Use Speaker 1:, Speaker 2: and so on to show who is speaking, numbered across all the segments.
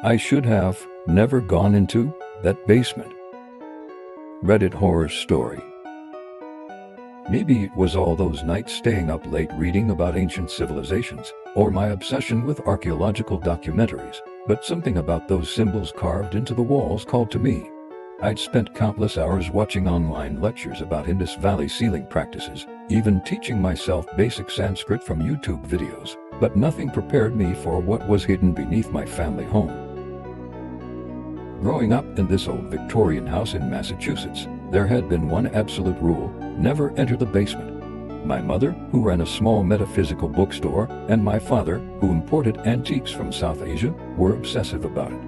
Speaker 1: I should have never gone into that basement. Reddit horror story. Maybe it was all those nights staying up late reading about ancient civilizations, or my obsession with archaeological documentaries, but something about those symbols carved into the walls called to me. I'd spent countless hours watching online lectures about Indus Valley sealing practices, even teaching myself basic Sanskrit from YouTube videos, but nothing prepared me for what was hidden beneath my family home. Growing up in this old Victorian house in Massachusetts, there had been one absolute rule: never enter the basement. My mother, who ran a small metaphysical bookstore, and my father, who imported antiques from South Asia, were obsessive about it.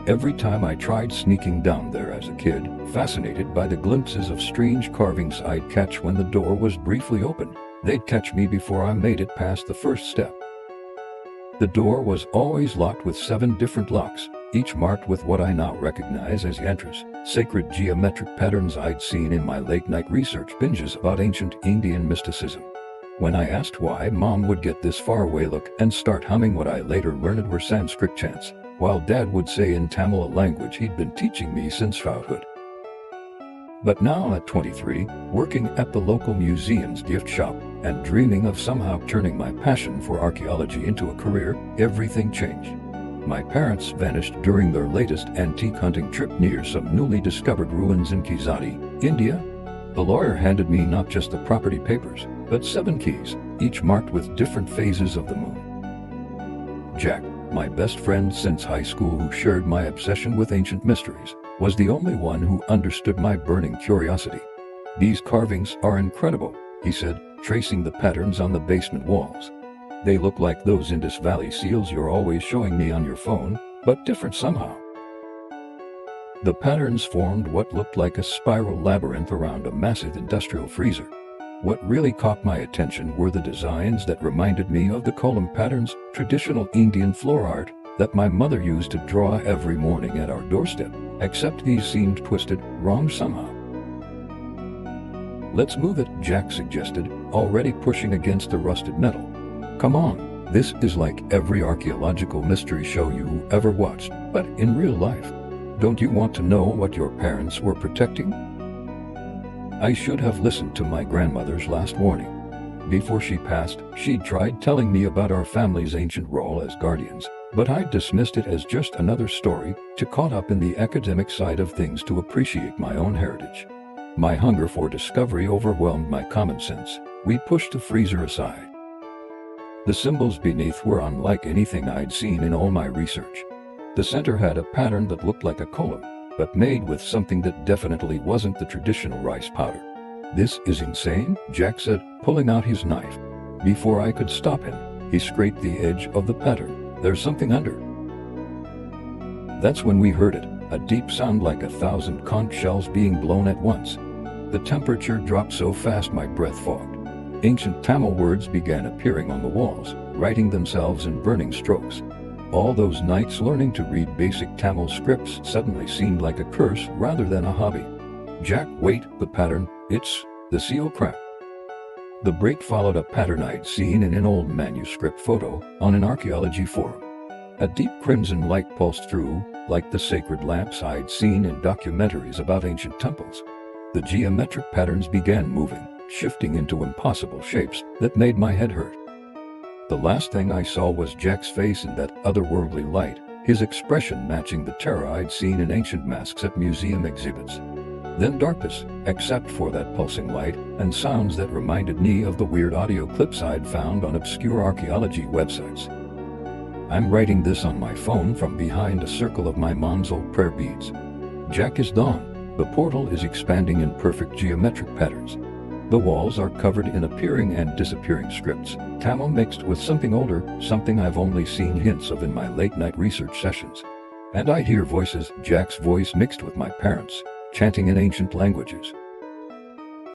Speaker 1: Every time I tried sneaking down there as a kid, fascinated by the glimpses of strange carvings I'd catch when the door was briefly open, they'd catch me before I made it past the first step. The door was always locked with 7 different locks, each marked with what I now recognize as yantras, sacred geometric patterns I'd seen in my late-night research binges about ancient Indian mysticism. When I asked why, Mom would get this faraway look and start humming what I later learned were Sanskrit chants, while Dad would say in Tamil, a language he'd been teaching me since childhood. But now at 23, working at the local museum's gift shop, and dreaming of somehow turning my passion for archaeology into a career, everything changed. My parents vanished during their latest antique hunting trip near some newly discovered ruins in Kizadi, India. The lawyer handed me not just the property papers, but 7 keys, each marked with different phases of the moon. Jack, my best friend since high school who shared my obsession with ancient mysteries, was the only one who understood my burning curiosity. "These carvings are incredible," he said, tracing the patterns on the basement walls. "They look like those Indus Valley seals you're always showing me on your phone, but different somehow." The patterns formed what looked like a spiral labyrinth around a massive industrial freezer. What really caught my attention were the designs that reminded me of the kolam patterns, traditional Indian floor art, that my mother used to draw every morning at our doorstep, except these seemed twisted, wrong somehow. "Let's move it," Jack suggested, already pushing against the rusted metal. "Come on, this is like every archaeological mystery show you ever watched, but in real life. Don't you want to know what your parents were protecting?" I should have listened to my grandmother's last warning. Before she passed, she'd tried telling me about our family's ancient role as guardians, but I dismissed it as just another story, too caught up in the academic side of things to appreciate my own heritage. My hunger for discovery overwhelmed my common sense. We pushed the freezer aside. The symbols beneath were unlike anything I'd seen in all my research. The center had a pattern that looked like a kolam, but made with something that definitely wasn't the traditional rice powder. "This is insane," Jack said, pulling out his knife. Before I could stop him, he scraped the edge of the pattern. "There's something under." That's when we heard it, a deep sound like 1,000 conch shells being blown at once. The temperature dropped so fast my breath fogged. Ancient Tamil words began appearing on the walls, writing themselves in burning strokes. All those nights learning to read basic Tamil scripts suddenly seemed like a curse rather than a hobby. "Jack, wait, the pattern, it's the seal crack." The break followed a pattern I'd seen in an old manuscript photo on an archaeology forum. A deep crimson light pulsed through, like the sacred lamps I'd seen in documentaries about ancient temples. The geometric patterns began moving, shifting into impossible shapes that made my head hurt. The last thing I saw was Jack's face in that otherworldly light, his expression matching the terror I'd seen in ancient masks at museum exhibits. Then darkness, except for that pulsing light, and sounds that reminded me of the weird audio clips I'd found on obscure archaeology websites. I'm writing this on my phone from behind a circle of my mom's old prayer beads. Jack is gone. The portal is expanding in perfect geometric patterns. The walls are covered in appearing and disappearing scripts, Tamil mixed with something older, something I've only seen hints of in my late-night research sessions. And I hear voices, Jack's voice mixed with my parents', chanting in ancient languages.